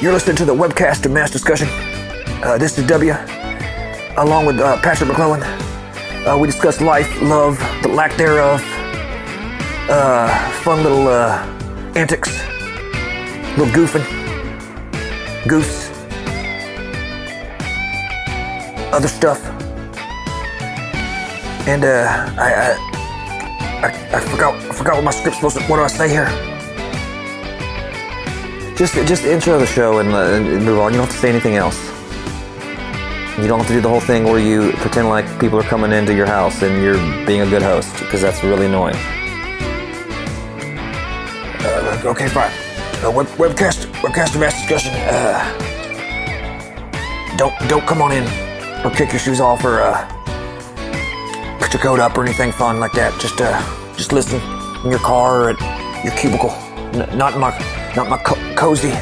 You're listening to the Webcast of Mass Discussion. This is W, along with Patrick McClellan. We discuss life, love, the lack thereof, fun little antics, little goofing, goofs, other stuff. And I forgot what my script's supposed to. What do I say here? Just intro the show and move on. You don't have to say anything else. You don't have to do the whole thing where you pretend like people are coming into your house and you're being a good host, because that's really annoying. Okay, fine. Webcast of Mass Discussion. Don't come on in or kick your shoes off or put your coat up or anything fun like that. Just listen in your car or at your cubicle. Not in my cozy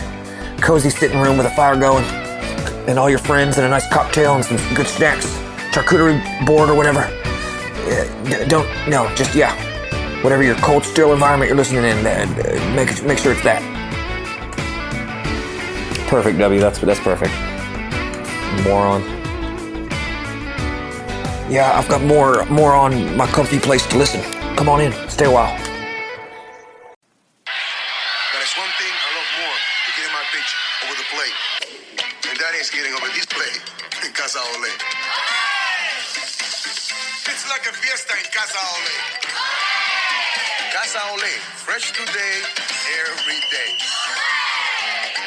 sitting room with a fire going and all your friends and a nice cocktail and some good snacks, charcuterie board or whatever. Whatever your cold, still environment you're listening in, make sure it's that. Perfect, W. That's perfect. Moron. Yeah, I've got more on my comfy place to listen. Come on in, stay a while. There's one thing I love more than getting my pitch over the plate, and that is getting over this plate in Casa Ole. It's like a fiesta in Casa Ole. Casa Ole, fresh today, every day.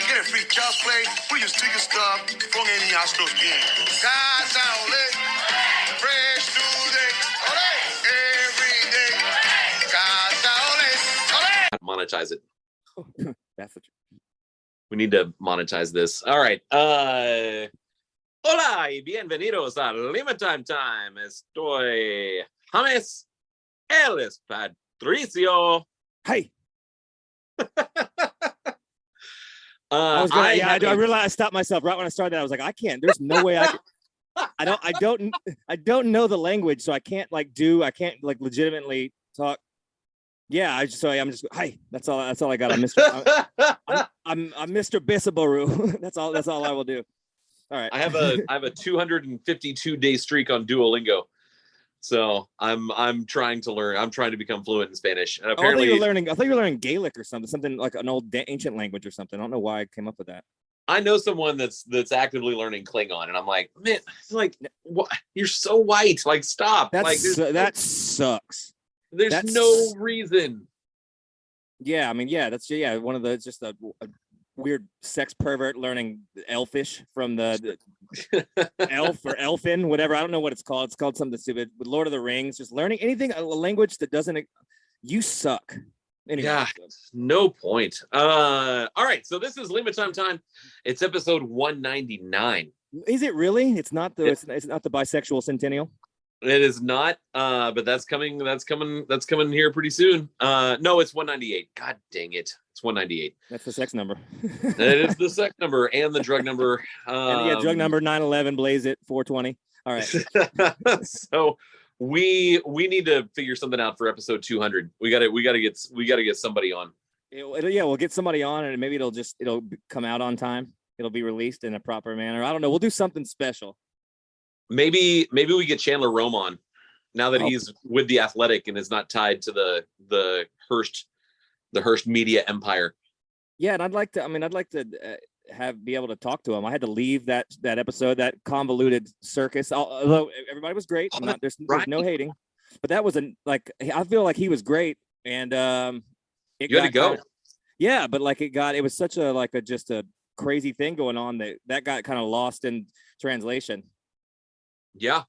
Get a free child's play, put your sticker stuff from any Astros game. Casa Ole, fresh today, ole, every day. Casa Ole, ole. Monetize it. That's what We need to monetize this. All right. Hola y bienvenidos a Lima Time. Estoy James. Él es Patricio. Hey. I realized I stopped myself right when I started that. I was like, I can't. There's no way I can. I don't know the language, so I can't legitimately talk. Yeah, I'm just hi. That's all I got. I'm Mr. Bisabaru. That's all I will do. All right. I have a 252 day streak on Duolingo. So I'm trying to learn. I'm trying to become fluent in Spanish. And apparently I thought you were learning Gaelic or something like an old ancient language or something. I don't know why I came up with that. I know someone that's actively learning Klingon, and I'm like, man, like, what? You're so white. Like, stop. That sucks. There's no reason. Yeah, I mean, that's one of the just a weird sex pervert learning Elfish from the elf or elfin, whatever. I don't know what it's called. It's called something stupid. With Lord of the Rings, just learning anything, a language that doesn't. You suck. Anyway. Yeah, no point. All right, so this is Lima Time. It's episode 199. Is it really? It's not the bisexual centennial. It is not, but that's coming here pretty soon. No, it's 198. God dang it. It's 198. That's the sex number. It is the sex number and the drug number. Drug number 911, blaze it, 420. All right. So we need to figure something out for episode 200. We gotta get somebody on. We'll get somebody on, and maybe it'll come out on time. It'll be released in a proper manner. I don't know. We'll do something special. Maybe we get Chandler Rome on now that he's with the Athletic and is not tied to the Hearst media empire. Yeah, and I'd like to be able to talk to him. I had to leave that episode, that convoluted circus. Although everybody was great, there's no hating, but that was I feel like he was great, and you had to go. Yeah, but it was such a crazy thing going on that got kind of lost in translation. Yeah.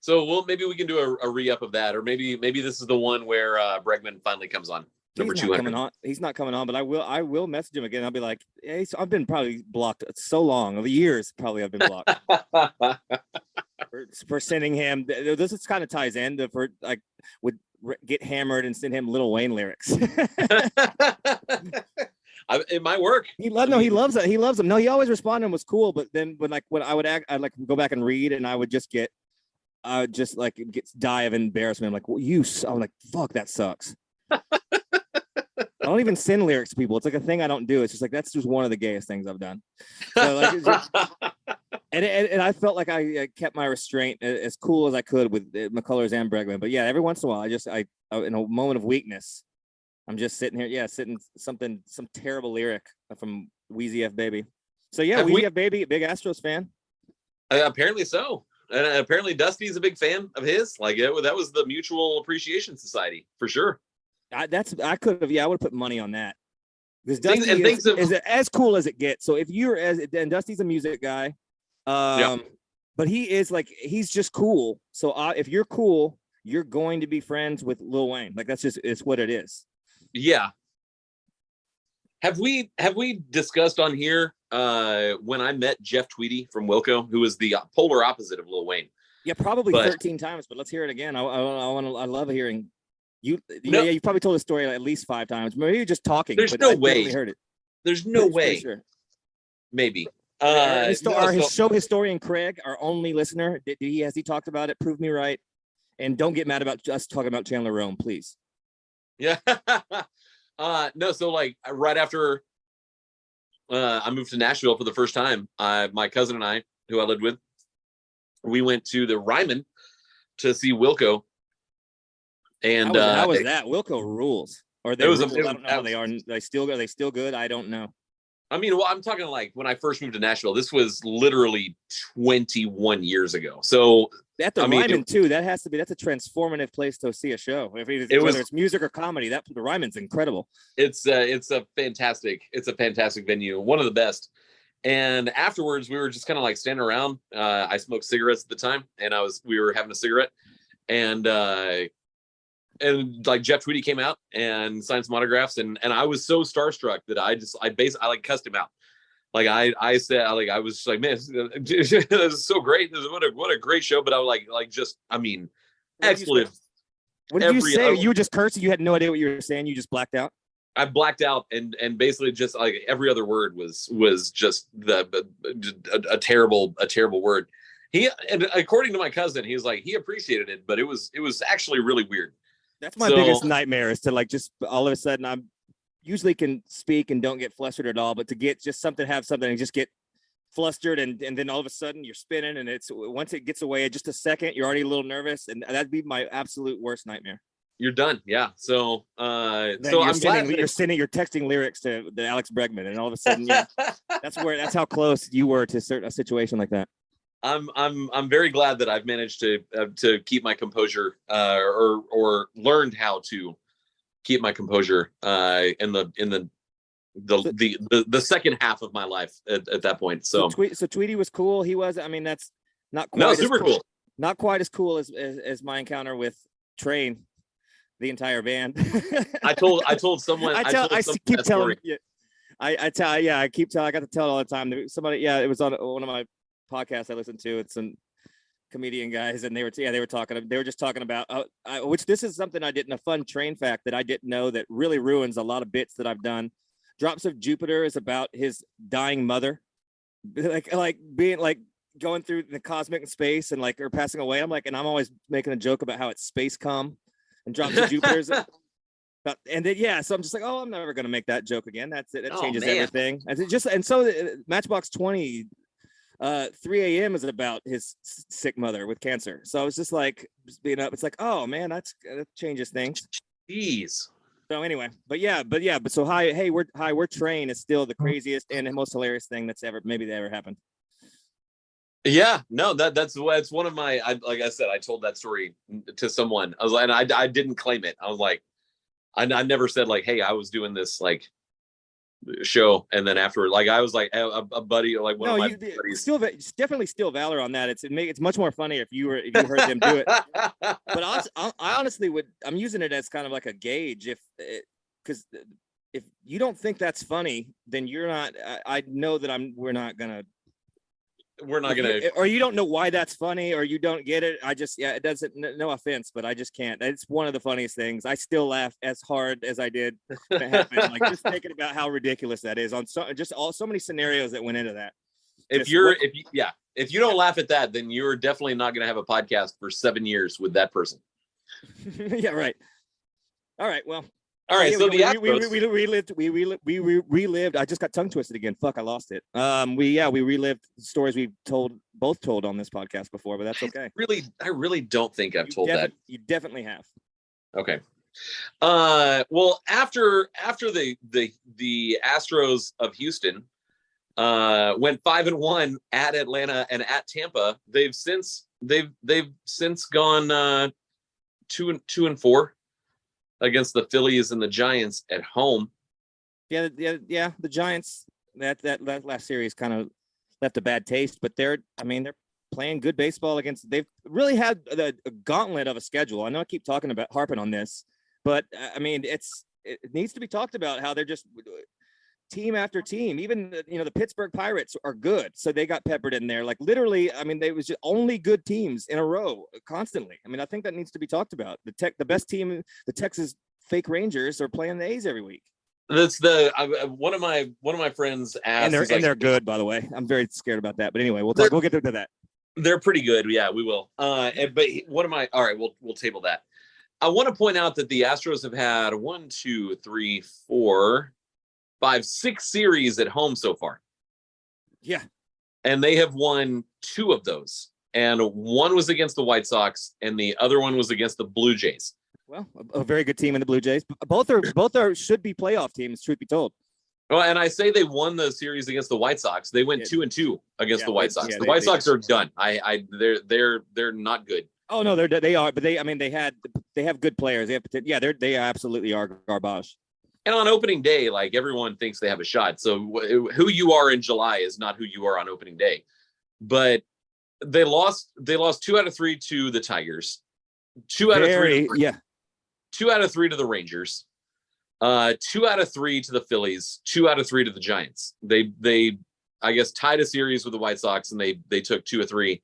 So maybe we can do a re-up of that, or maybe this is the one where Bregman finally comes on. Number 200. He's not coming on, but I will message him again. I'll be like, hey, I've been probably blocked so long, over years probably I've been blocked for sending him. This kind of ties in would get hammered and send him Lil Wayne lyrics. It might work. He loves it. He loves them. No, he always responded and was cool. But then when I would act, I'd go back and read, and I would just get die of embarrassment. I'm like, I'm like, fuck, that sucks. don't even send lyrics to people. It's like a thing I don't do. It's just like that's just one of the gayest things I've done. So like, and I felt like I kept my restraint as cool as I could with McCullers and Bregman. But yeah, every once in a while, I in a moment of weakness, I'm just sitting here, some terrible lyric from Wheezy F Baby. So yeah, Wheezy F Baby, big Astros fan. Apparently so. And apparently Dusty's a big fan of his. Like that was the Mutual Appreciation Society for sure. I would have put money on that. Because Dusty is as cool as it gets. So if and Dusty's a music guy, but he's just cool. So if you're cool, you're going to be friends with Lil Wayne. Like it's what it is. Yeah. Have we discussed on here when I met Jeff Tweedy from Wilco, who was the polar opposite of Lil Wayne? Yeah, probably 13 times, but let's hear it again. I love hearing you. No. Yeah, you probably told the story at least 5 times. Maybe you're just talking. There's no way. Heard it. There's no way. Sure. Maybe. His show historian Craig, our only listener, has he talked about it? Prove me right, and don't get mad about us talking about Chandler Rome, please. Yeah. No. So like right after I moved to Nashville for the first time, my cousin and I, who I lived with, we went to the Ryman to see Wilco. And how was that? Wilco rules. Or I don't know how they are. Are they still good? I don't know. I mean, well, I'm talking like when I first moved to Nashville, this was literally 21 years ago. So at the Ryman too, that's a transformative place to see a show. Whether it's music or comedy, the Ryman's incredible. It's a fantastic venue, one of the best. And afterwards, we were just kind of like standing around. I smoked cigarettes at the time, and we were having a cigarette, and like Jeff Tweedy came out and signed some autographs, and I was so starstruck that I like cussed him out. Like I said, I was like, man, this is so great. What a great show. But I was excellent. What did you say? You were just cursing. You had no idea what you were saying. You just blacked out. I blacked out, and basically just like every other word was just a terrible word. And according to my cousin, he was like, he appreciated it, but it was actually really weird. That's my biggest nightmare, is to like just all of a sudden I'm usually can speak and don't get flustered at all, but to get just have something and just get flustered and then all of a sudden you're spinning, and it's once it gets away just a second, you're already a little nervous, and that'd be my absolute worst nightmare. You're done. Yeah. So you're texting lyrics to the Alex Bregman, and all of a sudden that's how close you were to a situation like that. I'm very glad that I've managed to keep my composure, or learned how to keep my composure in the second half of my life at that point. So Tweedy was cool. He was. I mean, that's not quite super cool. Not quite as cool as my encounter with Train, the entire band. I told someone. I keep telling. I got to tell it all the time. Somebody, it was on one of my podcasts I listened to. It's some comedian guys, and they were just talking about which this is something a fun Train fact that I didn't know that really ruins a lot of bits that I've done. Drops of Jupiter is about his dying mother, like being like going through the cosmic space and like her passing away. I'm always making a joke about how it's space cum, and Drops of Jupiter's. And then so I'm just like, oh, I'm never gonna make that joke again. That's it. It changes everything. And so Matchbox 20. 3 a.m. is about his sick mother with cancer. So I was just like being up. It's like, oh man, that changes things. Jeez. So anyway, but so we're Train is still the craziest and most hilarious thing that's ever happened. Yeah, no, that's one of my. Like I said, I told that story to someone. I was like, and I didn't claim it. I was like, I never said like, hey, I was doing this like show, and then afterward, like I was like a buddy, like one of my buddies. Definitely still valor on that. It's much more funny if you heard them do it. But I honestly I'm using it as kind of like a gauge, because if you don't think that's funny, then you're not. I know that we're not gonna, or you don't know why that's funny, or you don't get it. It doesn't. No offense, but I just can't. It's one of the funniest things. I still laugh as hard as I did when it happened. Like just thinking about how ridiculous that is on so many scenarios that went into that. If you don't laugh at that, then you're definitely not going to have a podcast for 7 years with that person. Yeah, right. All right. Well, All right, so the Astros. We relived. I just got tongue twisted again. Fuck, I lost it. We relived stories we both told on this podcast before, but that's okay. I really don't think I've told that. You definitely have. Okay. Well, after the Astros of Houston went 5-1 at Atlanta and at Tampa, they've since gone 2-4 against the Phillies and the Giants at home. Yeah. The Giants, that last series kind of left a bad taste, but they're playing good baseball against. They've really had a gauntlet of a schedule. I know I keep harping on this, but it needs to be talked about how they're just team after team. Even the Pittsburgh Pirates are good, so they got peppered in there. Like literally, they was just only good teams in a row constantly. I think that needs to be talked about. The best team, the Texas fake Rangers, are playing the A's every week. That's one of my friends asked, and they're good, by the way. I'm very scared about that, but anyway, we'll get into that. They're pretty good. Yeah, we will. But all right, we'll table that. I want to point out that the Astros have had 1, 2, 3, 4, 5, 6 series at home so far. Yeah. And they have won 2 of those. And one was against the White Sox and the other one was against the Blue Jays. Well, a very good team in the Blue Jays. Both are should be playoff teams, truth be told. Well, and I say they won the series against the White Sox. They went 2-2 against the White Sox. The White Sox are done. They're not good. Oh no, they are, but they have good players. They absolutely are garbage. And on opening day, like everyone thinks they have a shot. So who you are in July is not who you are on opening day. But they lost 2 out of 3 to the Tigers. 2 out of 3. 2 out of 3 to the Rangers. 2 out of 3 to the Phillies. 2 out of 3 to the Giants. They I guess tied a series with the White Sox, and they took 2 or 3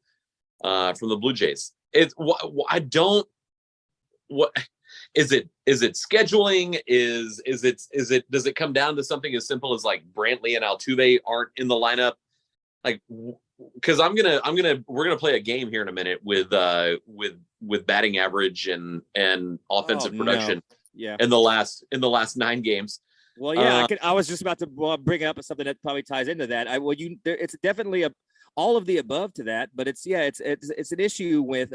from the Blue Jays. What is it scheduling? Is it does it come down to something as simple as like Brantley and Altuve aren't in the lineup? Like, because we're gonna play a game here in a minute with batting average and offensive production. No. Yeah. In the last 9 games. Well, yeah, I was just about to bring up something that probably ties into that. It's definitely all of the above to that, but it's an issue with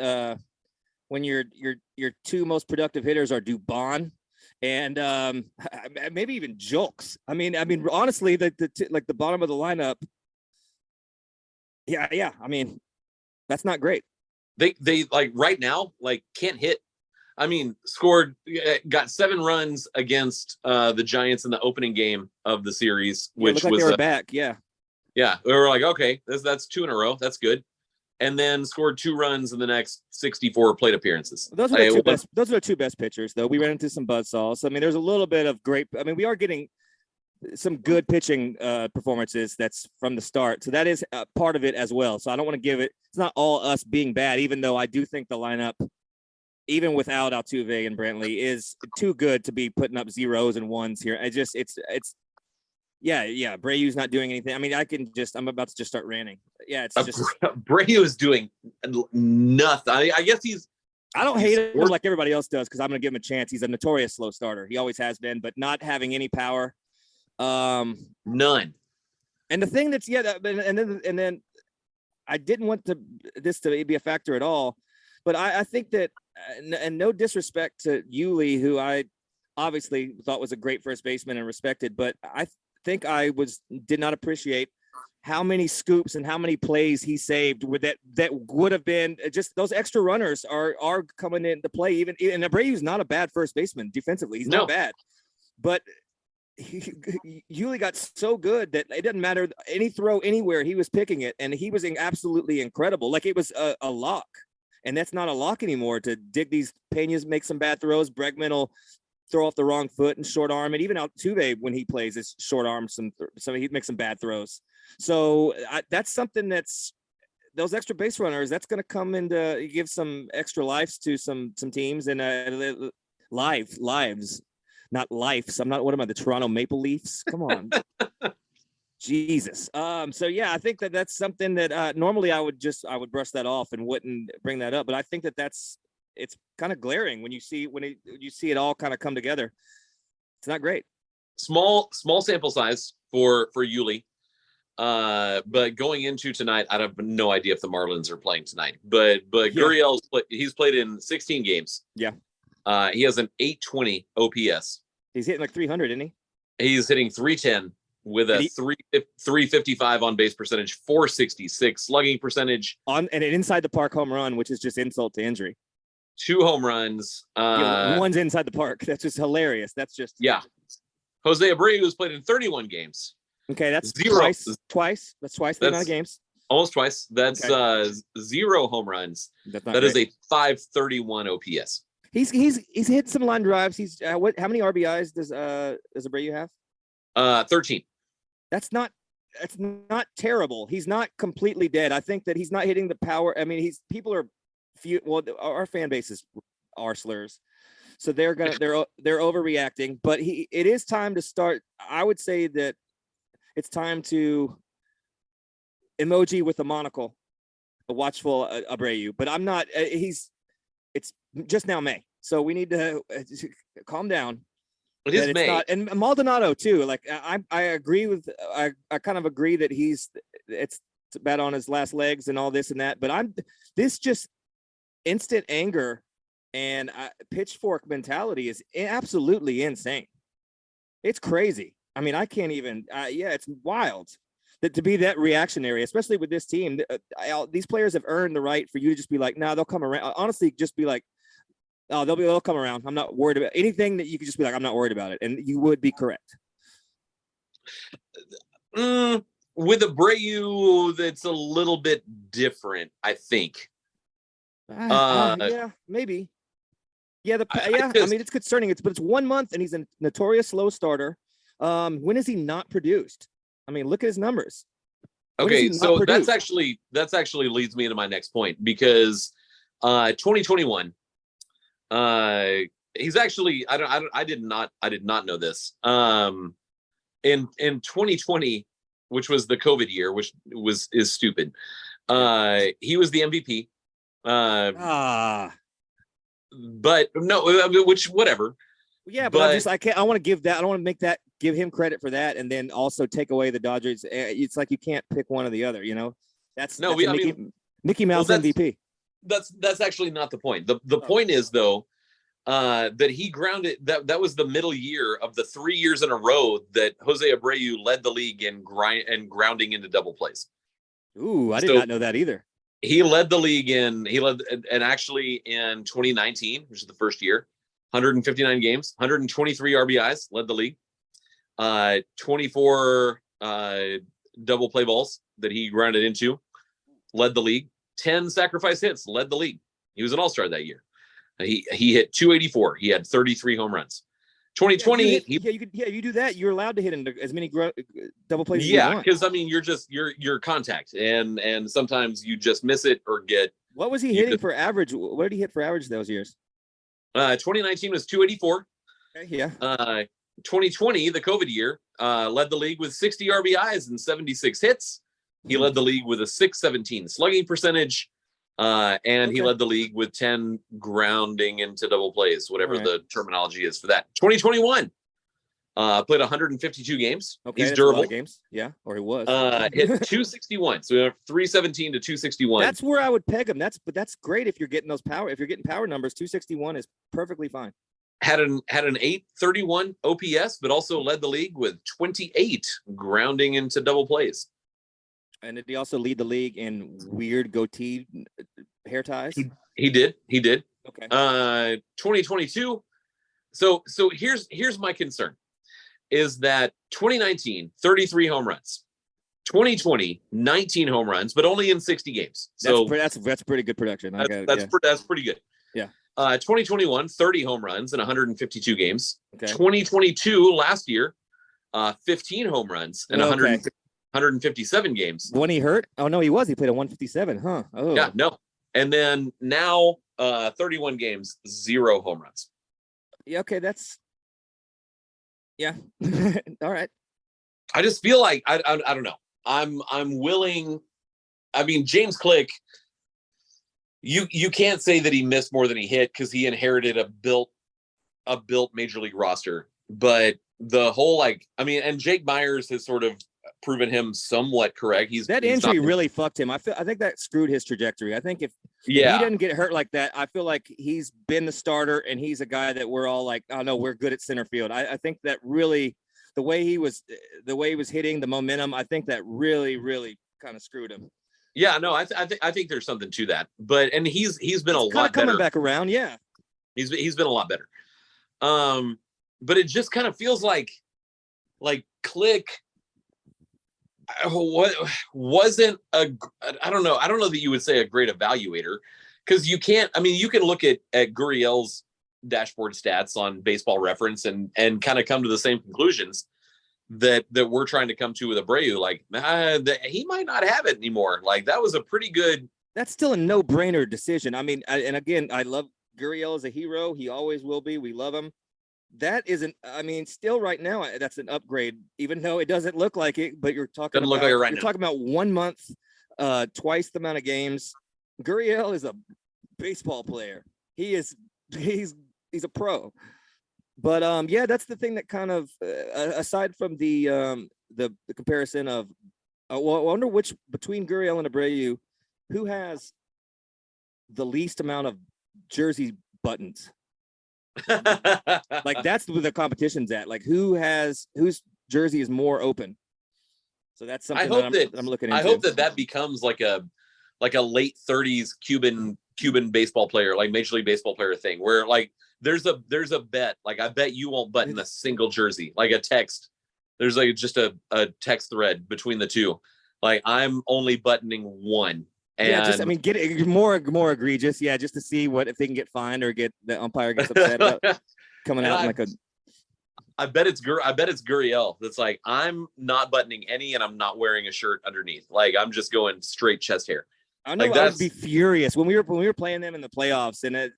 when your 2 most productive hitters are Dubon and maybe even Julks. Honestly, the bottom of the lineup. Yeah. That's not great. They like right now can't hit. Got 7 runs against the Giants in the opening game of the series, which was they were back. Yeah. Yeah, we were like, okay, that's 2 in a row. That's good. And then scored 2 runs in the next 64 plate appearances. Those are the 2 best pitchers, though. We ran into some buzzsaws. There's a little bit of great. We are getting some good pitching performances that's from the start. So that is part of it as well. So I don't want to give it. It's not all us being bad, even though I do think the lineup, even without Altuve and Brantley, is too good to be putting up 0s and 1s here. Yeah. Brayu's not doing anything. I'm about to just start ranting. Yeah, it's just Brayu is doing nothing. I guess I don't hate him like everybody else does because I'm going to give him a chance. He's a notorious slow starter. He always has been, but not having any power. None. And the thing that's and then I didn't want this to be a factor at all, but I think that, and no disrespect to Yuli, who I obviously thought was a great first baseman and respected, but I think I did not appreciate how many scoops and how many plays he saved with that would have been just those extra runners are coming into play. Even and Abreu's not a bad first baseman defensively. He's not bad, but Yuli got so good that it doesn't matter any throw anywhere. He was picking it and he was absolutely incredible. Like it was a lock, and that's not a lock anymore to dig these Peñas, make some bad throws. Bregman will throw off the wrong foot and short arm. And even Altuve, when he plays, is short arm so he makes some bad throws. So that's something that's those extra base runners. That's going to come into give some extra lives to some teams and lives, not lives. I'm not. What am I? The Toronto Maple Leafs? Come on, Jesus. So yeah, I think that's something that normally I would brush that off and wouldn't bring that up. But I think it's kind of glaring when you see it all kind of come together. It's not great. Small sample size for Yuli. But going into tonight, I have no idea if the Marlins are playing tonight. But Gurriel's he's played in 16 games. Yeah. He has an 820 OPS. He's hitting like 300, isn't he? He's hitting 310 with a 355 on base percentage, 466 slugging percentage, and an inside the park home run, which is just insult to injury. 2 home runs. One's inside the park. That's just hilarious. That's just Jose Abreu has played in 31 games. Okay, that's 0. Twice. That's twice the amount of games. Almost twice. That's 0 home runs. That is a 531 OPS. He's hit some line drives. He's how many RBIs does Abreu have? 13. That's not terrible. He's not completely dead. I think that he's not hitting the power. I mean, our fan bases are slurs. So they're overreacting, but it is time to start. I would say that it's time to emoji with a monocle, a watchful Abreu, but I'm not, it's just now May. So we need to calm down. It is May. And Maldonado too. Like I agree with, I kind of agree that it's bad on his last legs and all this and that, but this just instant anger and pitchfork mentality is absolutely insane. It's crazy. I mean, I can't even, it's wild that to be that reactionary, especially with this team. These players have earned the right for you to just be like, nah, they'll come around. Honestly, just be like, oh, they'll come around. I'm not worried about anything that you could just be like, I'm not worried about it. And you would be correct. With Abreu, that's a little bit different, I think. Yeah, maybe. Yeah, I mean, it's concerning. But it's 1 month, and he's a notorious slow starter. When is he not produced? I mean, look at his numbers. Okay, so that's actually leads me into my next point, because 2021, he's actually I did not know this. In 2020, which was the COVID year, which is stupid. He was the MVP. But no, which whatever. Yeah, but I want to give that. I don't want to give him credit for that, and then also take away the Dodgers. It's like you can't pick one or the other. You know, Mickey Mouse MVP. That's actually not the point. The point is though, that he grounded that was the middle year of the 3 years in a row that Jose Abreu led the league in grounding into double plays. Ooh, I did not know that either. He led the league and actually in 2019, which is the first year, 159 games, 123 RBIs, led the league. 24 double play balls that he grounded into, led the league. 10 sacrifice hits, led the league. He was an all-star that year. He hit 284. He had 33 home runs. 2020, you do that. You're allowed to hit into as many double plays. Yeah, because I mean, you're contact, and sometimes you just miss it or get. What was he hitting for average? What did he hit for average those years? 2019 was 284. Okay, yeah. 2020, the COVID year, led the league with 60 RBIs and 76 hits. He led the league with a 617 slugging percentage. He led the league with 10 grounding into double plays, whatever the terminology is for that. 2021, played 152 games. Okay, he's durable. Games, yeah, or he was. Hit 261, so we have 317 to 261. That's where I would peg him. That's great if you're getting those power. If you're getting power numbers, 261 is perfectly fine. Had an 831 OPS, but also led the league with 28 grounding into double plays. And did he also lead the league in weird goatee hair ties? He did. Okay. 2022. So here's my concern, is that 2019, 33 home runs. 2020, 19 home runs, but only in 60 games. So that's pretty good production. That's pretty good. Yeah. 2021, 30 home runs in 152 games. Okay. 2022, last year, 15 home runs in 157 games. When he hurt? Oh, no, he played a 157, huh? Oh. Yeah, no. And then now 31 games, 0 home runs. Yeah, okay, that's... Yeah. All right. I just feel like, I don't know. I'm willing... I mean, James Click, you can't say that he missed more than he hit because he inherited a built major league roster but the whole like, I mean, and Jake Myers has sort of proven him somewhat correct. He's injury not, really fucked him. I think that screwed his trajectory. I think if he yeah, didn't get hurt like that, I feel like he's been the starter and he's a guy that we're all like, oh no, we're good at center field. I think that really the way he was hitting the momentum, I think that really kind of screwed him. yeah, no, I think there's something to that. But and he's been a lot coming better. Back around, yeah. He's been a lot better. But it just kind of feels like Click what wasn't a, I don't know that you would say a great evaluator, because you can't, I mean, you can look at Gurriel's dashboard stats on Baseball Reference and kind of come to the same conclusions that we're trying to come to with Abreu. Like, he might not have it anymore. Like, that was a pretty good. That's still a no-brainer decision. I mean, and again, I love Gurriel as a hero. He always will be. We love him. That isn't, I mean, still right now, that's an upgrade, even though it doesn't look like it, but you're talking about, you're talking about 1 month, twice the amount of games. Gurriel is a baseball player. He's a pro. But yeah, that's the thing that kind of, aside from the comparison of, well, I wonder which, between Gurriel and Abreu, who has the least amount of jersey buttons? Like, that's where the competition's at. Like, whose jersey is more open? So that's something I'm looking into. I hope that becomes like a late 30s Cuban baseball player, like Major League Baseball player thing, where like there's a bet, like, I bet you won't button a single jersey, like a text. There's like just a text thread between the two. Like, I'm only buttoning one. And yeah, just, I mean, get it more egregious. Yeah, just to see if they can get fined or get the umpire gets upset about coming out like a. I bet it's Gurriel. That's like, I'm not buttoning any, and I'm not wearing a shirt underneath. Like, I'm just going straight chest hair. I know, like, I would be furious when we were playing them in the playoffs, and it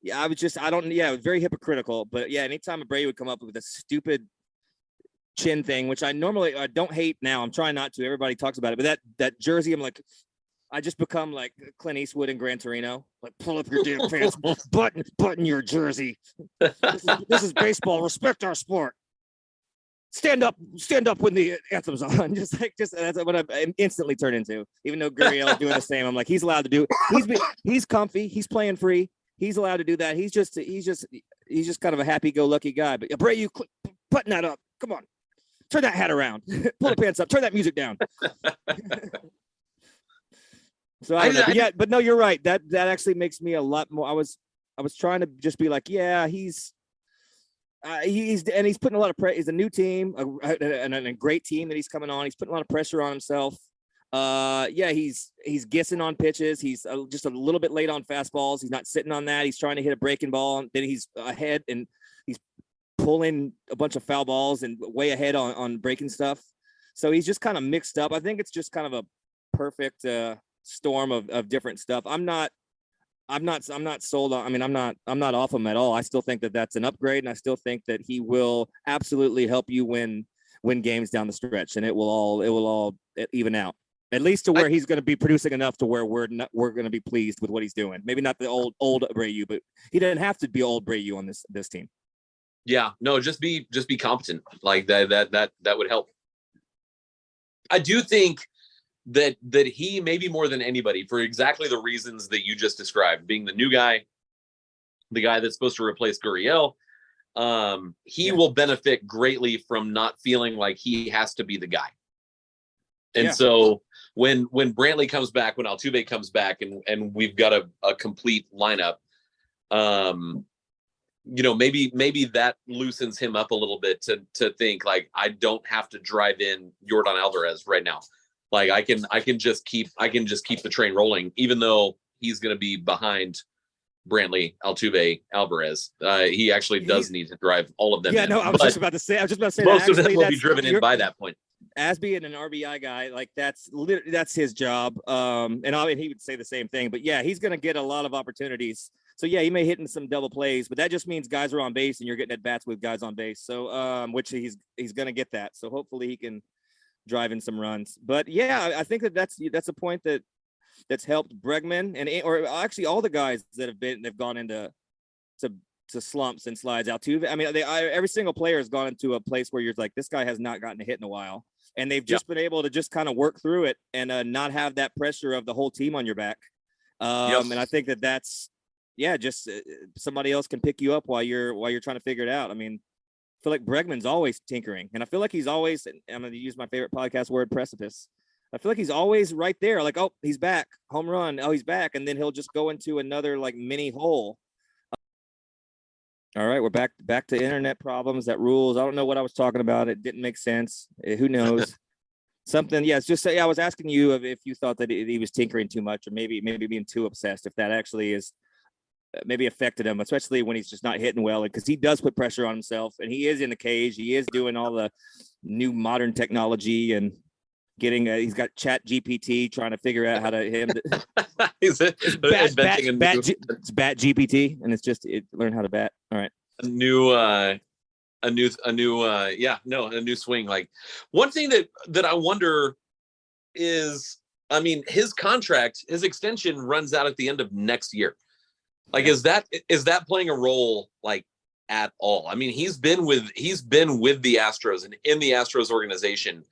was very hypocritical. But yeah, anytime Abreu would come up with a stupid chin thing, which I don't hate now. I'm trying not to. Everybody talks about it, but that jersey, I'm like, I just become like Clint Eastwood in Gran Torino. Like, pull up your damn pants, button your jersey. This is baseball. Respect our sport. Stand up when the anthem's on. Just that's what I instantly turn into. Even though Gurriel is doing the same, I'm like, he's allowed to do it. He's comfy. He's playing free. He's allowed to do that. He's just kind of a happy-go-lucky guy. But Abreu, button that up. Come on, turn that hat around. Pull the pants up. Turn that music down. So I don't know. But no, you're right. That actually makes me a lot more. I was trying to just be like, yeah, he's putting a lot of pressure. He's a new team, and a great team that he's coming on. He's putting a lot of pressure on himself. Yeah, he's guessing on pitches. He's just a little bit late on fastballs. He's not sitting on that. He's trying to hit a breaking ball. Then he's ahead and he's pulling a bunch of foul balls and way ahead on breaking stuff. So he's just kind of mixed up. I think it's just kind of a perfect storm of different stuff. I'm not sold on. I mean, I'm not off him at all. I still think that that's an upgrade, and I still think that he will absolutely help you win games down the stretch, and it will all even out, at least to where he's going to be producing enough to where we're going to be pleased with what he's doing. Maybe not the old Abreu, but he doesn't have to be old Abreu on this team. Yeah, no, just be competent. Like that would help. I do think that he, maybe more than anybody, for exactly the reasons that you just described, being the new guy, the guy that's supposed to replace Gurriel, he will benefit greatly from not feeling like he has to be the guy. And so when Brantley comes back, when Altuve comes back, and we've got a complete lineup, maybe that loosens him up a little bit to think like, I don't have to drive in Yordan Alvarez right now. Like, I can just keep the train rolling, even though he's going to be behind Brantley, Altuve, Alvarez. He actually does need to drive all of them. Yeah, no, I was just about to say most of them will be driven in by that point. As being an RBI guy, like that's his job. And he would say the same thing. But yeah, he's going to get a lot of opportunities. So yeah, he may hit in some double plays, but that just means guys are on base and you're getting at bats with guys on base. So which he's going to get that. So hopefully he can drive in some runs. But yeah, I think that's a point that's helped Bregman or actually all the guys that have gone into slumps and slides out too. I mean, every single player has gone into a place where you're like, this guy has not gotten a hit in a while, and they've just been able to just kind of work through it and not have that pressure of the whole team on your back. And I think that's just somebody else can pick you up while you're trying to figure it out. I mean, I feel like Bregman's always tinkering, and I feel like he's always, I'm going to use my favorite podcast word, precipice. I feel like he's always right there. Like, oh, he's back, home run. Oh, he's back. And then he'll just go into another like mini hole. All right. We're back to internet problems, that rules. I don't know what I was talking about. It didn't make sense. Who knows? Something. Yeah. It's just, I was asking you if you thought that he was tinkering too much, or maybe being too obsessed, if that actually is maybe affected him, especially when he's just not hitting well, because he does put pressure on himself, and he is in the cage. He is doing all the new modern technology and he's got Chat GPT trying to figure out how to it's bat GPT, and it's just learn how to bat. All right. A new swing. Like, one thing that I wonder is, I mean, his extension runs out at the end of next year. Like, is that playing a role, like, at all? I mean, he's been with the Astros and in the Astros organization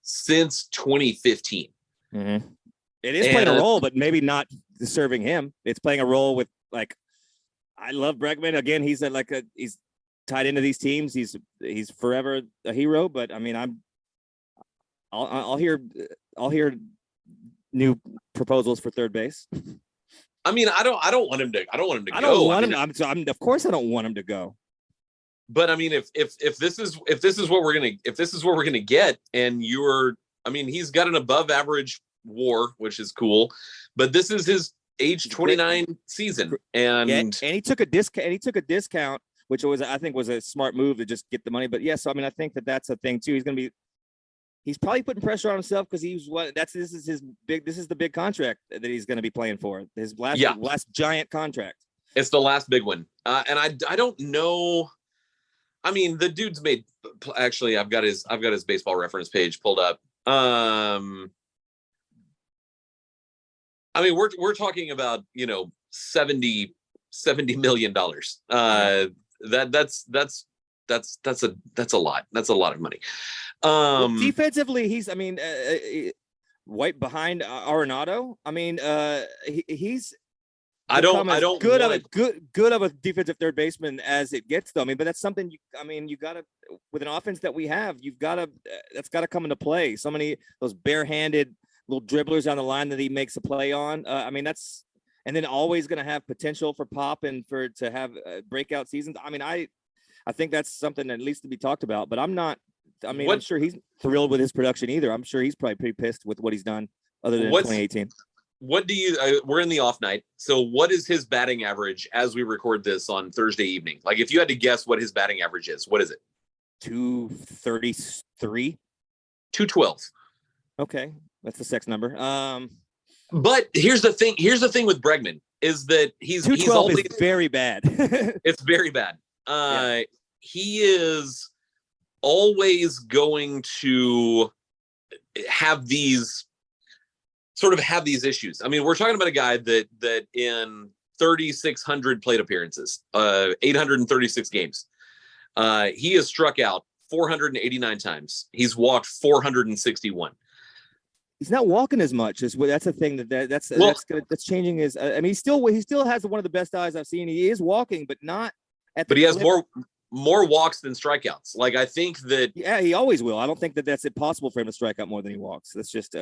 since 2015. Mm-hmm. It is playing a role, but maybe not serving him. It's playing a role with, like, I love Bregman. Again, he's tied into these teams. He's forever a hero. But I mean, I'll hear new proposals for third base. I mean, I don't want him to go. Of course, I don't want him to go. But I mean, if this is what we're gonna get, and he's got an above average WAR, which is cool, but this is his age 29 season, and he took a discount, which I think was a smart move to just get the money. But yes, I mean, I think that's a thing too. He's probably putting pressure on himself because this is the big contract that he's going to be playing for, his last giant contract. It's the last big one, and I don't know. I mean, the dude's made. Actually, I've got his baseball reference page pulled up. I mean, we're talking about, $70 million. That's a lot. That's a lot of money. Defensively, he's, right behind Arenado. I mean, he's. I don't good of a defensive third baseman as it gets, though. I mean, but that's something you gotta, with an offense that we have, that's gotta come into play. So many those barehanded little dribblers on the line that he makes a play on. And then always going to have potential for pop and to have breakout seasons. I mean, I think that's something that needs to be talked about, but I'm sure he's thrilled with his production either. I'm sure he's probably pretty pissed with what he's done other than 2018. What do you, we're in the off night. So what is his batting average as we record this on Thursday evening? Like, if you had to guess what his batting average is, what is it? 233, 212. Okay. That's the sex number. But here's the thing with Bregman is that he's always is very bad. It's very bad. He is always going to have these issues. I mean, we're talking about a guy that in 3,600 plate appearances, 836 games, he has struck out 489 times. He's walked 461. He's not walking as much. That's the thing that's changing his. He still has one of the best eyes I've seen. He is walking, but not at. But he has more walks than strikeouts. Like, I think that. Yeah, he always will. I don't think that's impossible for him to strike out more than he walks. That's just.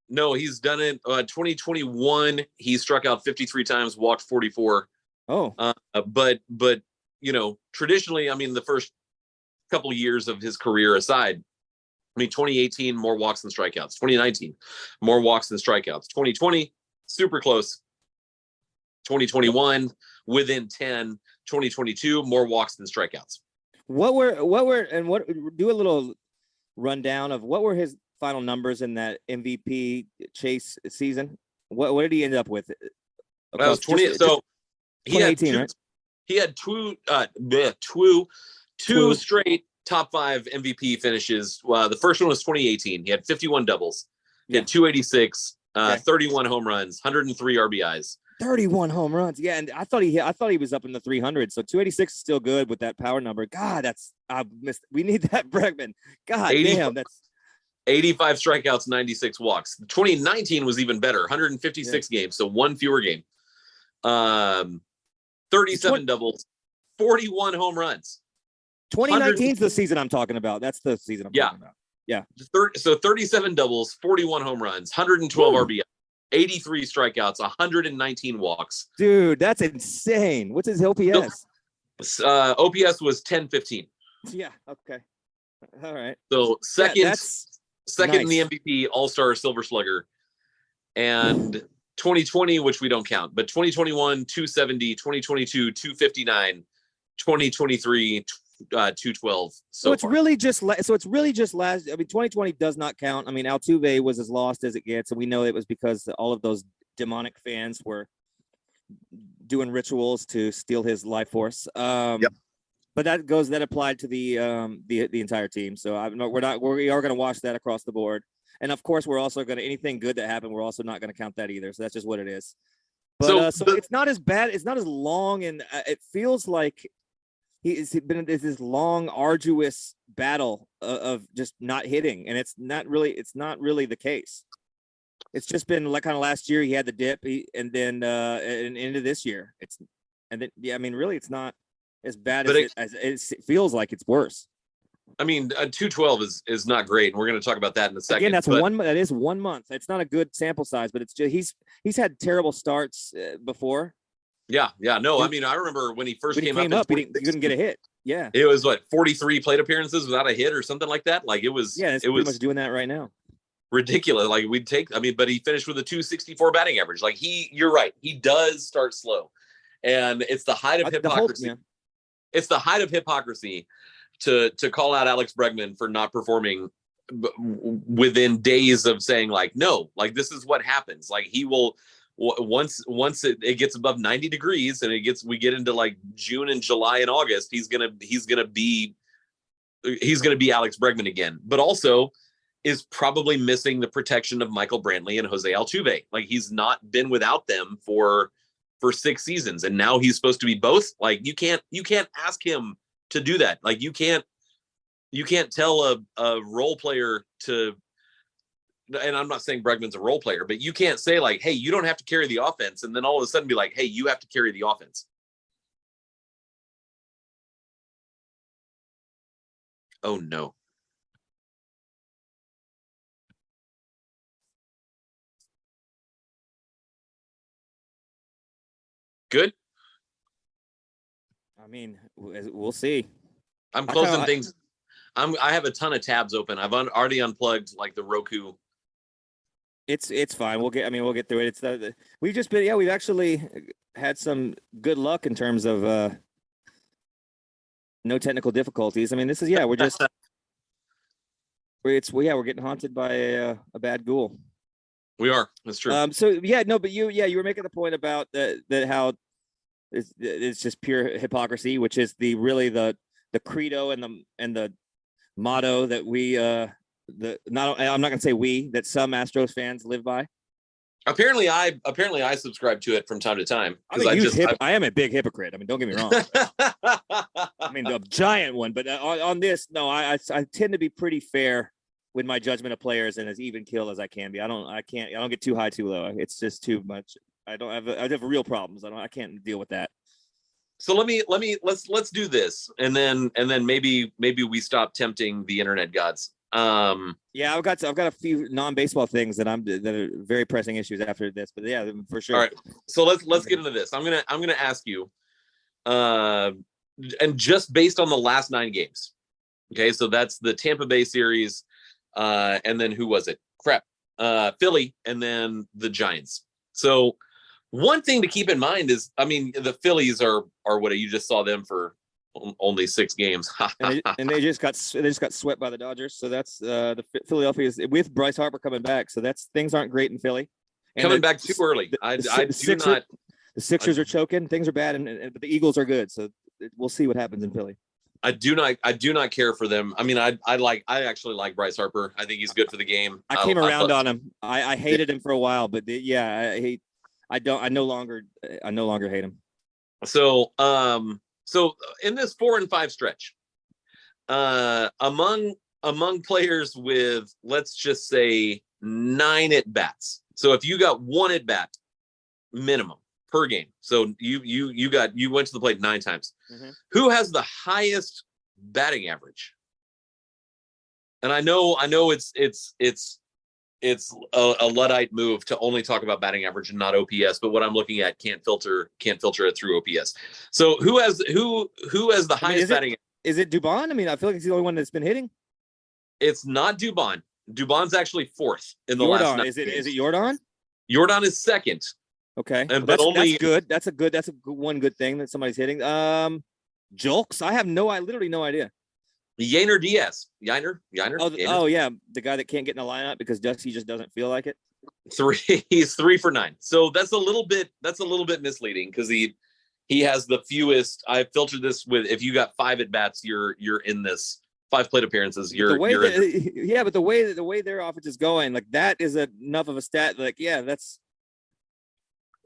No, he's done it. 2021, he struck out 53 times, walked 44. Oh. But traditionally, the first couple years of his career aside. 2018, more walks than strikeouts. 2019, more walks than strikeouts. 2020, super close. 2021, within 10. 2022, more walks than strikeouts. Do a little rundown of what were his final numbers in that MVP chase season? What did he end up with? That was 20. So he had 2018, right? He had two straight top 5 MVP finishes. The first one was 2018. He had 51 doubles. He had 286, 31 home runs, 103 RBIs. 31 home runs. Yeah, and I thought he was up in the 300. So 286 is still good with that power number. God, I missed. We need that Bregman. God 80, damn, that's 85 strikeouts, 96 walks. 2019 was even better, 156 games, so one fewer game. 37 doubles, 41 home runs. 2019 is the season I'm talking about. That's the season I'm talking about. Yeah. So 37 doubles, 41 home runs, 112 RBI, 83 strikeouts, 119 walks. Dude, that's insane. What's his OPS? OPS was 1015. Yeah. Okay. All right. So second nice. in the MVP, All-Star, Silver Slugger, and 2020, which we don't count, but 2021 270, 2022 259, 2023 212. So it's really just last. 2020 does not count. I mean, Altuve was as lost as it gets, and we know it was because all of those demonic fans were doing rituals to steal his life force. Yep. But that applied to the entire team. So we are going to watch that across the board. And of course, we're also going to anything good that happened. We're also not going to count that either. So that's just what it is. But so it's not as bad. It's not as long, and it feels like it's this long, arduous battle of just not hitting, and it's not really the case. It's just been like kind of last year he had the dip, and then into this year really it's not as bad as it feels like. It's worse. I mean, 212 is not great, and we're going to talk about that in a second. Again, that is 1 month. It's not a good sample size, but it's just he's had terrible starts before. Yeah. No, I mean, I remember when he first came up, he didn't get a hit. Yeah, it was 43 plate appearances without a hit or something like that. Like it was. Yeah, it was much doing that right now. Ridiculous. Like but he finished with a 264 batting average. Like you're right. He does start slow, and it's the height of hypocrisy. It's the height of hypocrisy to call out Alex Bregman for not performing within days of saying like, no, like this is what happens. Like he will. Once it gets above 90 degrees and we get into like June and July and August, he's gonna be Alex Bregman again, but also is probably missing the protection of Michael Brantley and Jose Altuve. Like he's not been without them for 6 seasons, and now he's supposed to be both. Like you can't ask him to do that. Like you can't tell a role player to. And I'm not saying Bregman's a role player, but you can't say like, hey, you don't have to carry the offense. And then all of a sudden be like, hey, you have to carry the offense. Oh, no. Good. I mean, we'll see. I'm closing things. I have a ton of tabs open. I've already unplugged like the Roku. It's fine. We'll get through it. It's we've actually had some good luck in terms of no technical difficulties. I mean, this is we're just we're getting haunted by a bad ghoul. We are. That's true. But you were making the point about that how it's just pure hypocrisy, which is the credo and the motto that I'm not going to say that some Astros fans live by. Apparently I subscribe to it from time to time. I am a big hypocrite. I mean, don't get me wrong. I mean, a giant one, but on this, no, I tend to be pretty fair with my judgment of players and as even keel as I can be. I don't get too high, too low. It's just too much. I have real problems. I can't deal with that. So let's do this, and then maybe we stop tempting the internet gods. I've got a few non-baseball things that are very pressing issues after this, but yeah, for sure. All right, so let's get into this. I'm gonna ask you, and just based on the last 9 games, okay? So that's the Tampa Bay series, and then who was it? Philly, and then the Giants. So one thing to keep in mind is, I mean, the Phillies are what you just saw them for only 6 games. and they just got swept by the Dodgers. So that's the Philadelphia is with Bryce Harper coming back. So things aren't great in Philly. And coming back too early. The Sixers are choking. Things are bad, but the Eagles are good. So we'll see what happens in Philly. I do not care for them. I mean, I actually like Bryce Harper. I think he's good for the game. I came around on him. I hated him for a while, but I no longer hate him. So in this 4 and 5 stretch, among players with, let's just say, 9 at bats. So if you got 1 at bat minimum per game, so you went to the plate 9 times. Mm-hmm. Who has the highest batting average? And I know it's a Luddite move to only talk about batting average and not OPS, but what I'm looking at can't filter it through OPS. So who has the highest batting? Is it Dubon? I mean, I feel like he's the only one that's been hitting. It's not Dubon. Dubon's actually 4th in the last 9 games. Is it Jordan? Jordan is 2nd. Okay, but that's good. That's one good thing that somebody's hitting. Julks. I literally no idea. Yainer Diaz. Yainer. Oh yeah, the guy that can't get in the lineup because Dusty just doesn't feel like it. 3. He's 3 for 9. So that's a little bit misleading because he has the fewest. I filtered this with, if you got 5 at bats, you're in this. 5 plate appearances. But the way their offense is going, like that is enough of a stat. Like, yeah, that's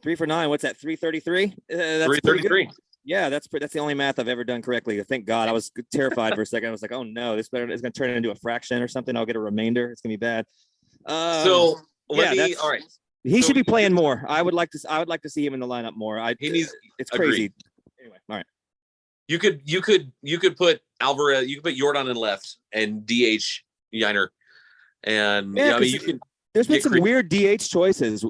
3 for 9. What's that? 333. That's 333. Yeah, that's the only math I've ever done correctly. Thank God. I was terrified for a second. I was like, oh no, it's going to turn into a fraction or something. I'll get a remainder. It's going to be bad. All right. He should be playing more. I would like to see him in the lineup more. It's crazy. Agreed. Anyway, all right. You could put Alvarez. You could put Jordan in left and DH Yainer, and there's been some weird DH choices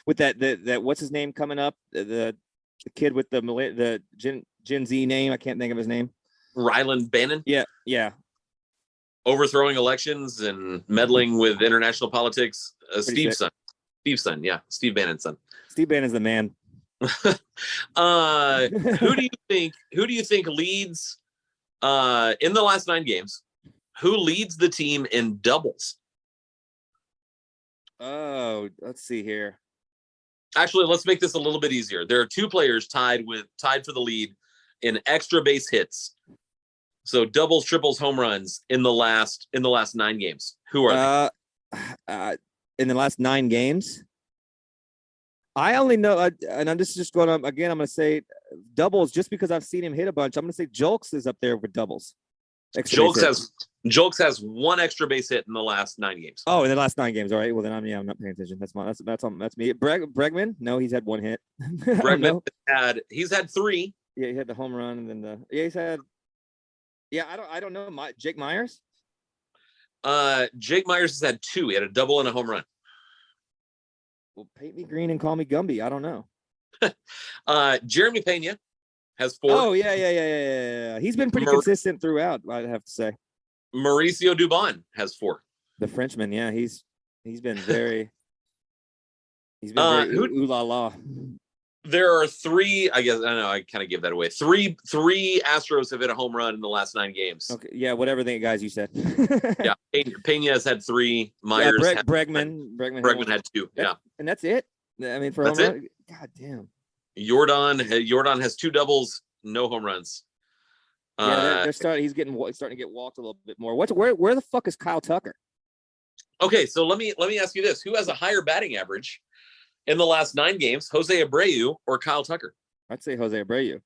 with that what's his name coming up, the kid with the Gen Z name. I can't think of his name. Ryland Bannon. Yeah. Overthrowing elections and meddling with international politics. Steve's son. Yeah, Steve Bannon's son. Steve Bannon's the man. Who do you think leads in the last 9 games? Who leads the team in doubles? Oh, let's see here. Actually, let's make this a little bit easier. There are 2 players tied for the lead in extra base hits. So doubles, triples, home runs in the last 9 games. Who are they? In the last 9 games? I only know, and I'm just going on again. I'm going to say doubles just because I've seen him hit a bunch. I'm going to say Julks is up there with doubles. Julks has 1 extra base hit in the last 9 games. Oh, in the last 9 games. All right. Well, then I'm not paying attention. That's me. Bregman? No, he's had 1 hit. Bregman he's had 3. Yeah, he had the home run and then he's had. Yeah, I don't know. Jake Myers. Jake Myers has had 2. He had a double and a home run. Well, paint me green and call me Gumby. I don't know. Jeremy Pena has 4. Oh, yeah. He's been pretty consistent throughout, I'd have to say. Mauricio Dubon has 4. The Frenchman, yeah, he's been very very ooh la la. There are 3, I guess. I know I kind of gave that away. 3 Astros have hit a home run in the last 9 games. Okay, yeah, whatever the guys you said. Yeah, Pena has had 3. Myers, Bregman had 2. Yeah, and that's it. I mean, for that's home run, God damn. Jordan has 2 doubles, no home runs. Yeah, they're starting. He's starting to get walked a little bit more. Where the fuck is Kyle Tucker? Okay, so let me ask you this: who has a higher batting average in the last 9 games, Jose Abreu or Kyle Tucker? I'd say Jose Abreu.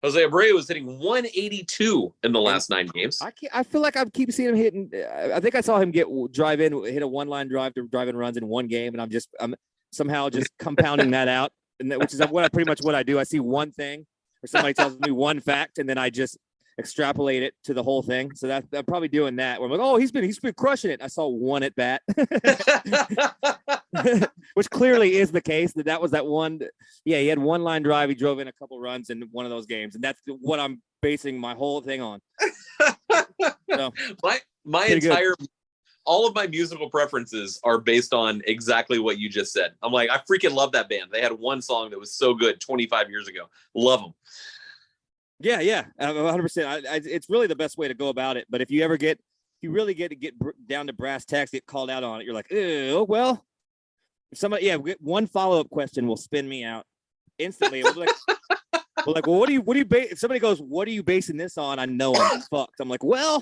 Jose Abreu is hitting 182 in the last 9 games. I feel like I keep seeing him hitting. I think I saw him hit a 1-line drive to drive-in runs in 1 game, and I'm somehow just compounding that out, and which is pretty much what I do. I see one thing, or somebody tells me one fact, and then I just extrapolate it to the whole thing. So that I'm probably doing that. Where I'm like, oh, he's been crushing it. I saw 1 at bat, which clearly is the case. That was that one. Yeah, he had 1-line drive. He drove in a couple runs in one of those games, and that's what I'm basing my whole thing on. So, my entire all of my musical preferences are based on exactly what you just said. I'm like, I freaking love that band. They had 1 song that was so good 25 years ago. Love them. Yeah, 100%. It's really the best way to go about it. But if you really get down to brass tacks, get called out on it, you're like, oh well. If somebody, one follow-up question will spin me out instantly. We're like, well, what do you base? If somebody goes, what are you basing this on? I know I'm fucked. I'm like, well.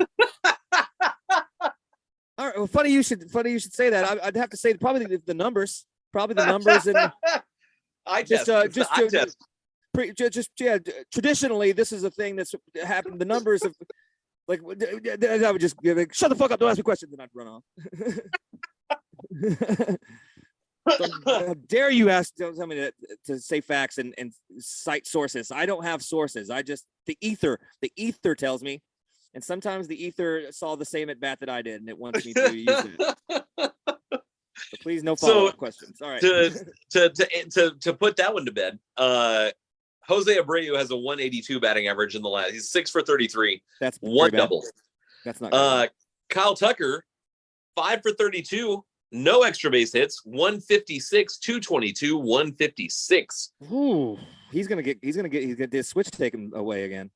All right. Well, funny you should say that. I'd have to say probably the numbers. Probably the numbers and eye Just, test. It's just, the eye test. Traditionally, this is a thing that's happened. The numbers of like, I would just be like, shut the fuck up, don't ask me questions, and I'd run off. How dare you don't tell me to say facts and cite sources. I don't have sources. The ether tells me, and sometimes the ether saw the same at bat that I did, and it wants me to use it. So please, no follow-up questions. All right. To put that one to bed, Jose Abreu has a 182 batting average in the last. He's 6 for 33. That's one double. That's not good. Kyle Tucker, 5 for 32, no extra base hits, 156, 222, 156. Ooh, he's gonna get his switch taken away again.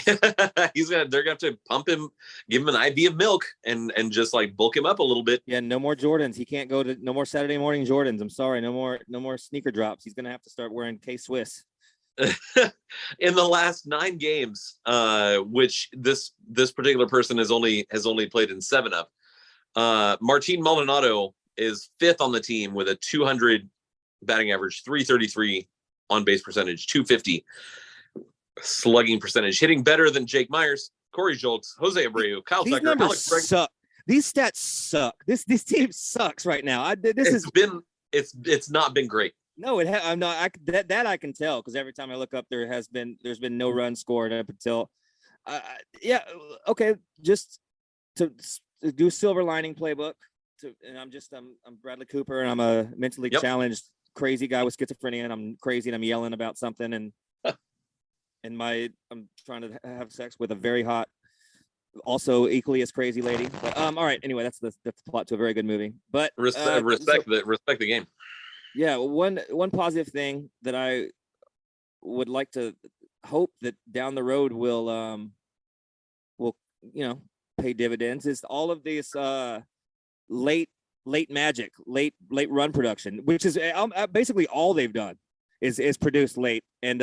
They're gonna have to pump him, give him an IV of milk, and just like bulk him up a little bit. Yeah, no more Jordans. He can't go to no more Saturday morning Jordans. I'm sorry, no more sneaker drops. He's gonna have to start wearing K-Swiss. In the last 9 games, which this particular person has only played in 7 of, Martin Maldonado is 5th on the team with a 200 batting average, 333 on base percentage, 250 slugging percentage, hitting better than Jake Myers, Corey Schultz, Jose Abreu, Kyle These Tucker, numbers Alex Bregman. suck. These stats suck. This team sucks right now. It's not been great. No, I'm not. That I can tell because every time I look up, there's been no run scored up until, yeah, okay, just to do silver lining playbook. And I'm Bradley Cooper, and I'm a mentally challenged crazy guy with schizophrenia, and I'm crazy and I'm yelling about something, and I'm trying to have sex with a very hot, also equally as crazy lady. But all right, anyway, that's the plot to a very good movie. But respect the game. Yeah, one positive thing that I would like to hope that down the road will pay dividends is all of this late magic, late run production, which is basically all they've done is produce late and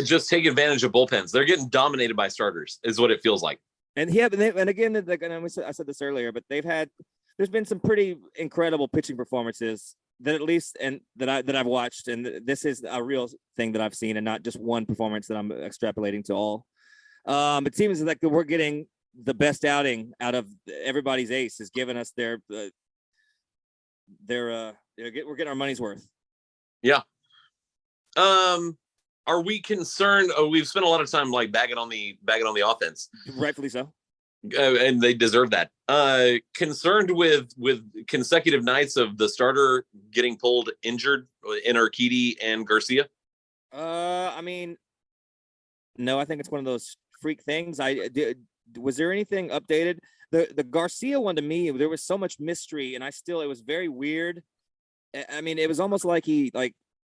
just take advantage of bullpens. They're getting dominated by starters, is what it feels like. And again, I said this earlier, but there's been some pretty incredible pitching performances that at least and that I've watched, and this is a real thing that I've seen, and not just one performance that I'm extrapolating to all. It seems like we're getting the best outing out of everybody's ace is giving us we're getting our money's worth. Yeah. Are we concerned? Oh, we've spent a lot of time like bagging on the offense, rightfully so, and they deserve that. Concerned with consecutive nights of the starter getting pulled injured in Urquidy and Garcia. I mean, no, I think it's one of those freak things. Was there anything updated? The Garcia one, to me, there was so much mystery, and it was very weird. I mean, it was almost like he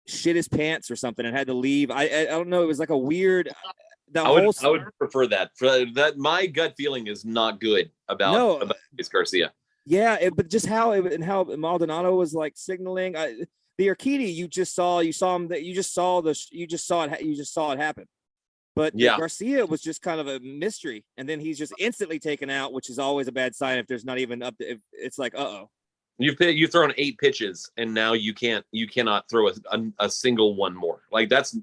shit his pants or something and had to leave. I don't know. It was like a weird. I would prefer that. For that, my gut feeling is not good about Garcia. Yeah, but just how Maldonado was like signaling. The Urquidy, you just saw it happen. But Garcia was just kind of a mystery, and then he's just instantly taken out, which is always a bad sign if there's not even up to. If it's like, you've thrown 8 pitches, and now you cannot throw a single one more. Like that's,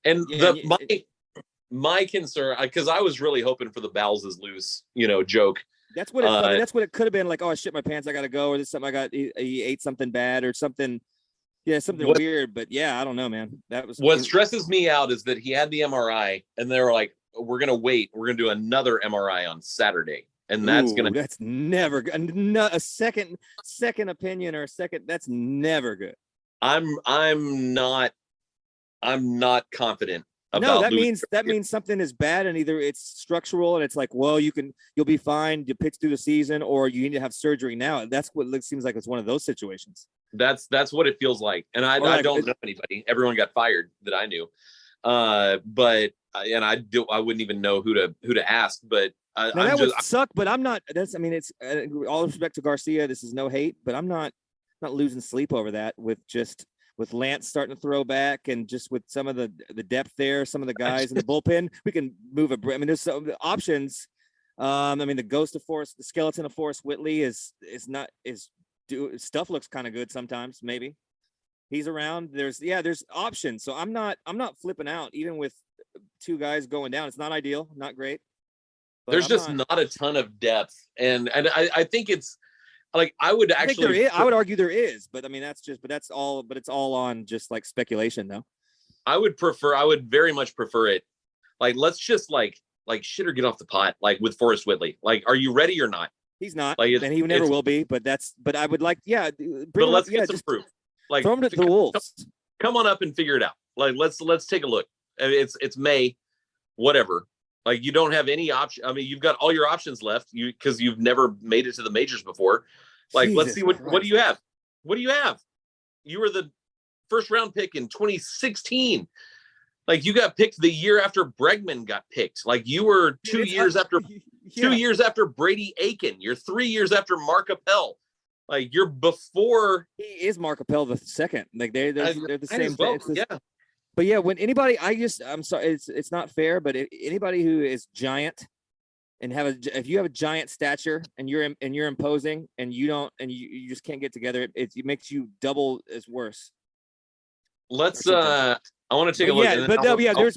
and my concern, because I was really hoping for the bowels is loose, joke. That's what that's what it could have been. Like, oh, I shit my pants, I gotta go, or this something he ate something bad or something. Yeah, something weird, but yeah, I don't know, man. That was what stresses me out is that he had the MRI, and they were like, "We're gonna wait. We're gonna do another MRI on Saturday." And that's never good. A second opinion or a second. That's never good. I'm not confident about. No, that means something is bad, and either it's structural, and it's like, well, you'll be fine to pitch through the season, or you need to have surgery now. That's what it seems like. It's one of those situations. That's what it feels like, and I don't know anybody. Everyone got fired that I knew, I wouldn't even know who to ask, but. That would suck, but I'm not. It's all respect to Garcia. This is no hate, but I'm not losing sleep over that. With Lance starting to throw back, and just with some of the depth there, some of the guys in the bullpen, we can move there's some options. The skeleton of Forrest Whitley stuff looks kind of good sometimes. Maybe he's around. There's options. So I'm not flipping out even with 2 guys going down. It's not ideal, not great. There's just not a ton of depth, and I think it's like I would argue there is, but I mean it's all on just like speculation though. I would very much prefer it. Like, let's just like shit or get off the pot, like with Forrest Whitley. Like, are you ready or not? He's not, and he never will be. But I would like, but let's get some proof. Like, throw him to the wolves. Come on up and figure it out. Like, let's take a look. It's May, whatever. Like, you don't have any option. I mean, you've got all your options left. Because you've never made it to the majors before. Like, let's see what do you have? What do you have? You were the first round pick in 2016. Like, you got picked the year after Bregman got picked. Like, you were 2 years after 2 years after Brady Aiken. You're 3 years after Mark Appel. Like, you're before. He is Mark Appel the second. Like, they're the same. Well, yeah. But yeah, when anybody, I'm sorry, it's not fair, but anybody who is giant and if you have a giant stature and you're imposing and you just can't get together, it makes you double as worse. Let's I want to take a look.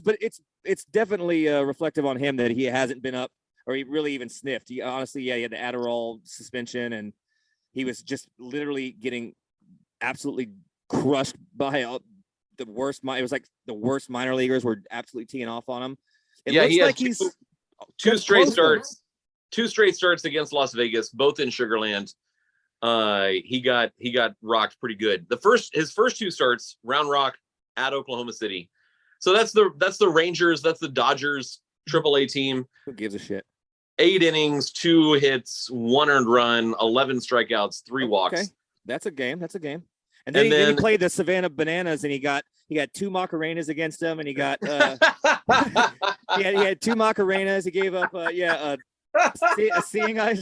But it's definitely reflective on him that he hasn't been up or he really even sniffed. He honestly, he had the Adderall suspension and he was just literally getting absolutely crushed by the worst. It was like the worst minor leaguers were absolutely teeing off on him. He had like two straight starts. 2 straight starts against Las Vegas, both in Sugarland. He got rocked pretty good. His first 2 starts, Round Rock at Oklahoma City. So that's the Rangers, that's the Dodgers AAA team. Who gives a shit? 8 innings, 2 hits, 1 earned run, 11 strikeouts, 3 walks. Okay. That's a game. And then he played the Savannah Bananas and he got 2 Macarenas against him and he got he had 2 Macarenas. He gave up a seeing eye. 2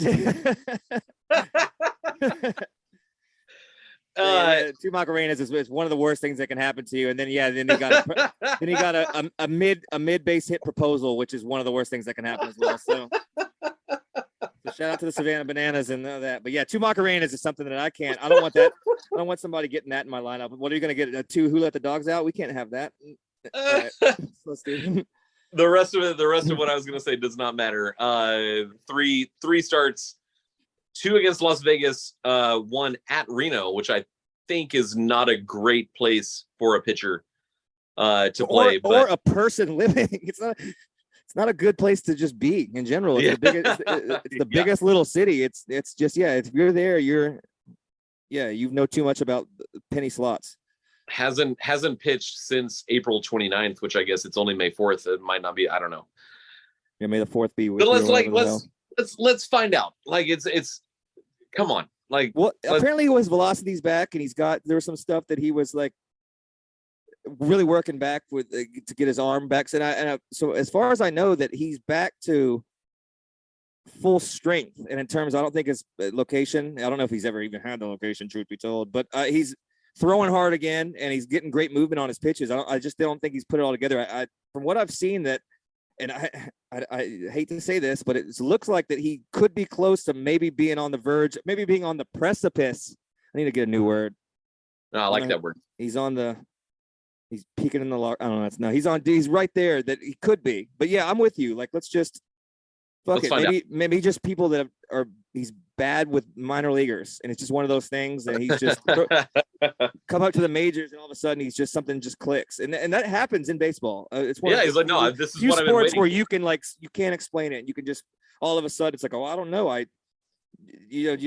Macarenas is one of the worst things that can happen to you. And then he got a mid base hit proposal, which is one of the worst things that can happen as well. So shout out to the Savannah Bananas and that. But yeah, 2 Macarenas is something that I don't want that. I don't want somebody getting that in my lineup. What are you going to get? 2 Who Let the Dogs Out? We can't have that. Right. Let's do. The rest of what I was going to say does not matter. 3 starts, 2 against Las Vegas, 1 at Reno, which I think is not a great place for a pitcher to play. Or a person living. It's not a good place to just be in general. It's the biggest little city. It's just, if you're there, you know too much about penny slots. Hasn't pitched since April 29th, which I guess it's only May 4th. It might not be. I don't know. Yeah, May the 4th be. But let's find out. Like it's come on. Like, well, apparently his velocity's back, and there was some stuff that he was like really working back with to get his arm back. So as far as I know, that he's back to full strength. And in terms, I don't think his location. I don't know if he's ever even had the location, truth be told. But he's throwing hard again, and he's getting great movement on his pitches. I just don't think he's put it all together. From what I've seen, that, and I hate to say this, but it looks like that he could be close to maybe being on the verge, maybe being on the precipice. I need to get a new word. No, I like that word. He's peeking in the I don't know. He's right there that he could be. But yeah, I'm with you. Like, let's maybe just people that he's bad with minor leaguers, and it's just one of those things, and he's just come up to the majors, and all of a sudden he's just something just clicks, and that happens in baseball. It's one he's like, no, this is what I've been waiting where you can you can't explain it. You can just all of a sudden it's like, oh, I don't know,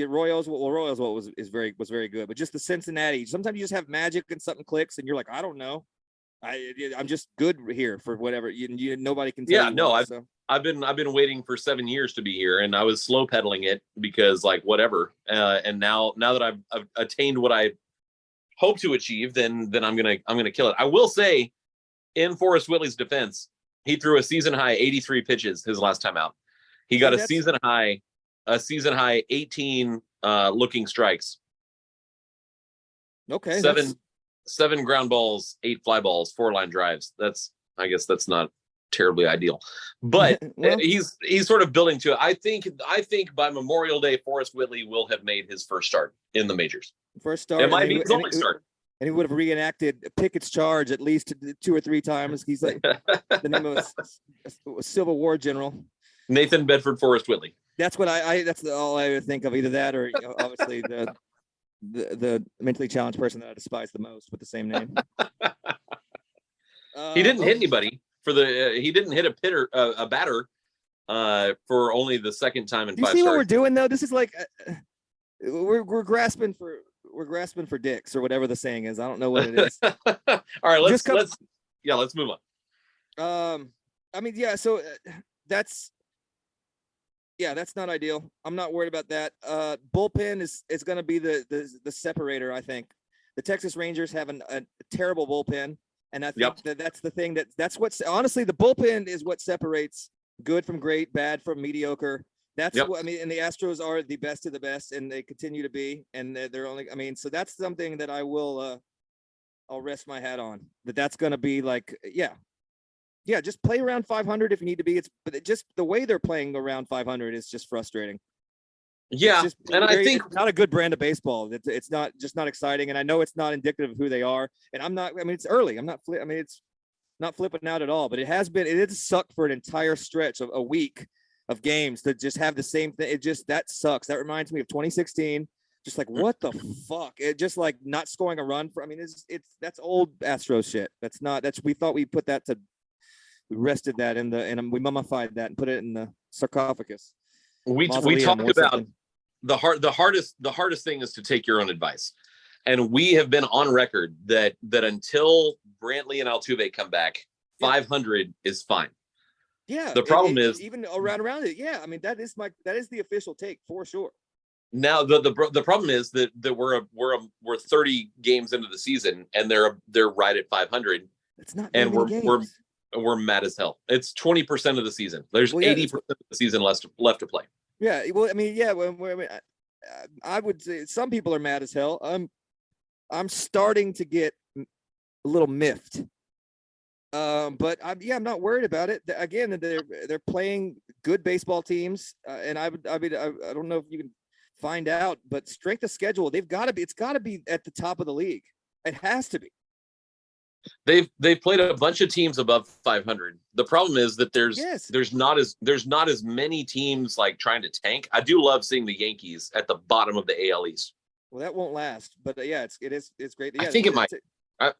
Royals was very good, but just the Cincinnati. Sometimes you just have magic and something clicks, and you're like, I don't know, I'm just good here for whatever. Nobody can tell. Yeah, no, I've been waiting for 7 years to be here, and I was slow pedaling it because like whatever. And now that I've attained what I hope to achieve, then I'm gonna kill it. I will say, in Forrest Whitley's defense, he threw a season high 83 pitches his last time out. He got a season high 18 looking strikes. Okay, 7 ground balls, 8 fly balls, 4 line drives. I guess that's not terribly ideal, but he's sort of building to it. I think by Memorial Day, Forrest Whitley will have made his first start in the majors. First start. It might be his only start. and he would have reenacted Pickett's charge at least 2 or 3 times. He's like the name of a Civil War general. Nathan Bedford Forrest Whitley. That's what that's all I would think of. Either that or obviously the mentally challenged person that I despise the most with the same name. He didn't hit anybody for he didn't hit a batter for only the second time in 5 Do you see what we're doing though? This is like we're grasping for dicks or whatever the saying is. I don't know what it is. All right, let's move on. I mean, yeah, so that's not ideal. I'm not worried about that. Bullpen is going to be the separator, I think. The Texas Rangers have a terrible bullpen, and I think that's the thing that's what's honestly the bullpen is what separates good from great, bad from mediocre. That's what I mean. And the Astros are the best of the best, and they continue to be. And they're only. I mean, so that's something that I will. I'll rest my hat on. That's going to be like, just play around 500 if you need to be. But just the way they're playing around 500 is just frustrating. Yeah, and I think it's not a good brand of baseball. It's not exciting, and I know it's not indicative of who they are. And I'm not. I mean, it's early. It's not flipping out at all. But it did suck for an entire stretch of a week of games to just have the same thing. That sucks. That reminds me of 2016. Just like, what the fuck? It just like not scoring a run for. I mean, that's old Astros shit. We thought we put that to. We rested that and we mummified that and put it in the sarcophagus. We talked about the hardest thing is to take your own advice, and we have been on record that until Brantley and Altuve come back, 500 is fine. Yeah. The problem is even around it. Yeah. I mean, that is the official take for sure. Now the problem is that we're 30 games into the season and they're right at 500. It's not. And we're mad as hell. It's 20% of the season. There's 80% of the season left to play. Yeah. Well, I mean, yeah. I would say some people are mad as hell. I'm starting to get a little miffed. But I'm not worried about it. Again, they're playing good baseball teams, and I don't know if you can find out, but strength of schedule, it's got to be at the top of the league. It has to be. They've played a bunch of teams above 500. The problem is that there's not as many teams like trying to tank. I do love seeing the Yankees at the bottom of the AL East. Well, that won't last, but it's great. Yeah, I think it might.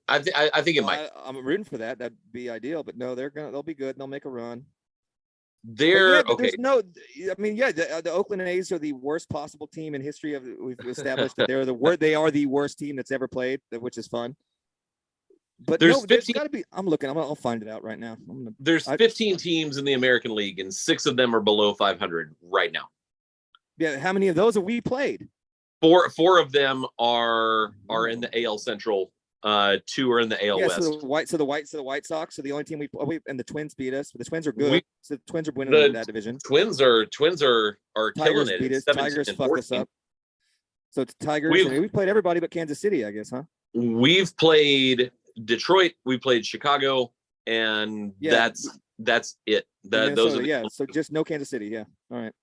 I think it might. I'm rooting for that. That'd be ideal, but no, they'll be good. They'll make a run. Okay. There's no. I mean, the Oakland A's are the worst possible team in history of. We've established that they are the worst team that's ever played, which is fun. But there's got to be. I'm looking. I'll find it out right now. There's 15 teams in the American League, and 6 of them are below 500 right now. Yeah, how many of those have we played? Four of them are in the AL Central. 2 are in the AL West. So the White Sox are the only team we and the Twins beat us. But the Twins are good. So the Twins are winning that division. Twins are Tigers killing it. Beat us. Tigers fucked us up. So it's Tigers. We've played everybody but Kansas City, I guess, huh? We've played Detroit. We played Chicago, and that's it. So just no Kansas City. Yeah. All right.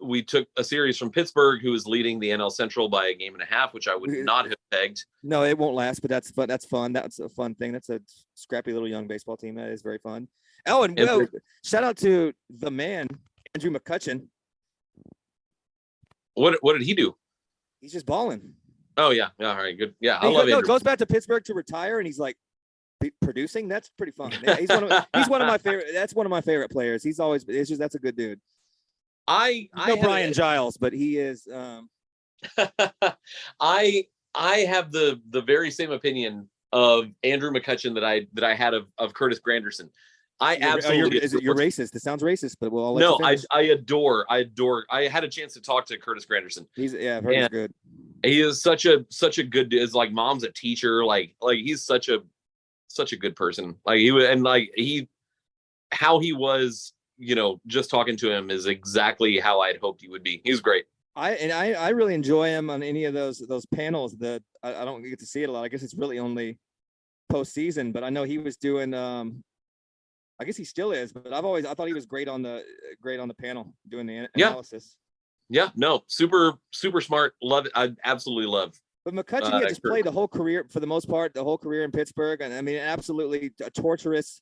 We took a series from Pittsburgh, who is leading the NL Central by a game and a half, which I would not have pegged. No, it won't last, but that's fun. That's a fun thing. That's a scrappy little young baseball team. That is very fun. Oh, and shout out to the man, Andrew McCutchen. What did he do? He's just balling. Oh yeah. All right, good. Yeah, I love Andrew. Goes back to Pittsburgh to retire, and he's like producing. That's pretty fun. Yeah, he's one of my favorite. That's one of my favorite players. That's a good dude. I know Brian Giles, but he is. I have the very same opinion of Andrew McCutchen that I had of Curtis Granderson. You're racist. It sounds racist, but we'll all let you finish. I adore. I had a chance to talk to Curtis Granderson. He's good. He is such a good dude. His mom's a teacher. Like he's such a good person. How he was. Just talking to him is exactly how I'd hoped he would be. He's great. I really enjoy him on any of those panels that I don't get to see it a lot. I guess it's really only postseason, but I know he was doing. I guess he still is, but I thought he was great on the panel doing the analysis. Yeah, no, super smart. Love it. I absolutely love. But McCutcheon, just Kirk. played the whole career for the most part, the whole career in Pittsburgh, and I mean, absolutely a torturous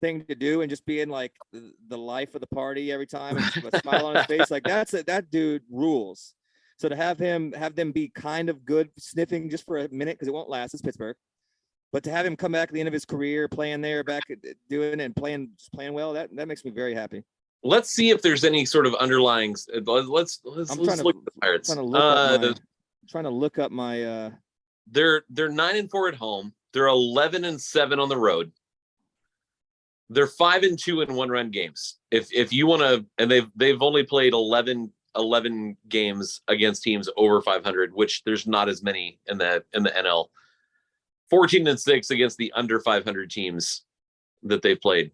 thing to do, and just being like the life of the party every time, and just a smile on his face, like that dude rules. So to have them be kind of good sniffing just for a minute, because it won't last. It's Pittsburgh. But to have him come back at the end of his career, playing there, back doing and playing well, that makes me very happy. Let's see if there's any sort of underlying. Let's look at the Pirates. Trying to look up my. They're 9-4 at home. They're 11-7 on the road. They're 5-2 in one-run games. If you want to, and they've only played 11 games against teams over 500, which there's not as many in the NL. 14-6 against the under 500 teams that they've played.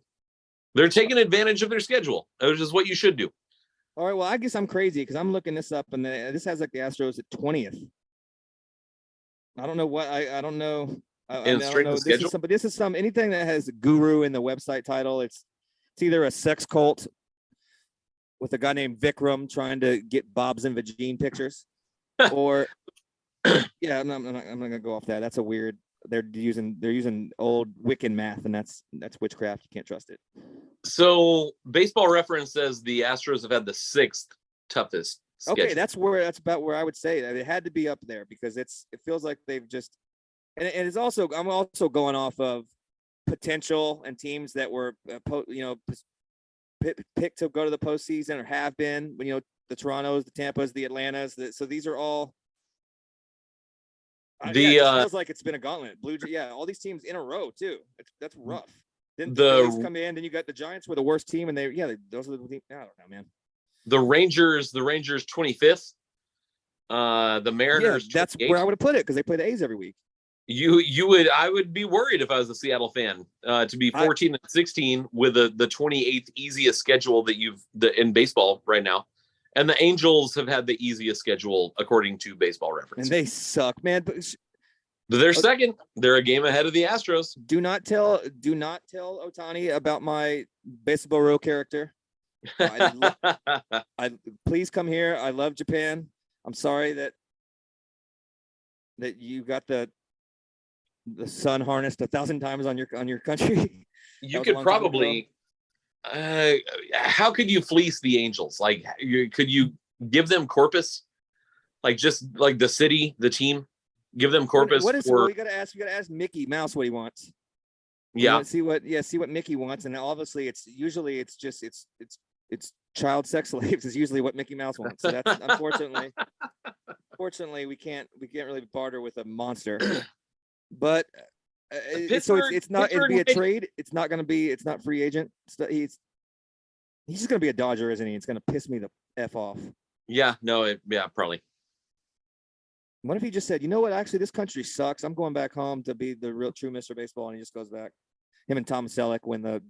They're taking advantage of their schedule, which is what you should do. All right. Well, I guess I'm crazy because I'm looking this up, and this has like the Astros at 20th. I don't know what I don't know. I don't know. This is some anything that has guru in the website title. It's either a sex cult with a guy named Vikram trying to get Bob's and Vagine pictures, or yeah, I'm not gonna go off that. That's a weird. They're using old Wiccan math, and that's witchcraft. You can't trust it. So Baseball Reference says the Astros have had the 6th toughest schedule. Okay, that's about where I would say that it had to be up there, because it feels like they've just, and it's also, I'm also going off of potential and teams that were picked to go to the postseason or have been, when the Torontos, the Tampas, the Atlantas. So these are all. It feels like it's been a gauntlet. All these teams in a row too. That's rough. Then the Phillies come in, then you got the Giants were the worst team, and those are the teams. I don't know, man. The Rangers 25th. The Mariners. Yeah, that's 28th. where I would have put it, because they play the A's every week. I would be worried if I was a Seattle fan to be 14-16 with the 28th easiest schedule in baseball right now. And the Angels have had the easiest schedule according to Baseball Reference. And they suck, man. But they're second. They're a game ahead of the Astros. Do not tell Ohtani about my baseball real character. Please come here. I love Japan. I'm sorry that you got the sun harnessed 1,000 times on your country. You could probably. How could you fleece the Angels? Like, could you give them corpus? Like, just like the city, the team, give them corpus. You gotta ask Mickey Mouse what he wants. Yeah. See what Mickey wants, and obviously it's child sex slaves is usually what Mickey Mouse wants. So that's unfortunately we can't really barter with a monster. But it's not. It'd be a trade. It's not free agent. He's just gonna be a Dodger, isn't he? It's gonna piss me the F off. Yeah. No. Probably. What if he just said, you know what? Actually, this country sucks. I'm going back home to be the real true Mr. Baseball, and he just goes back. Him and Tom Selleck win the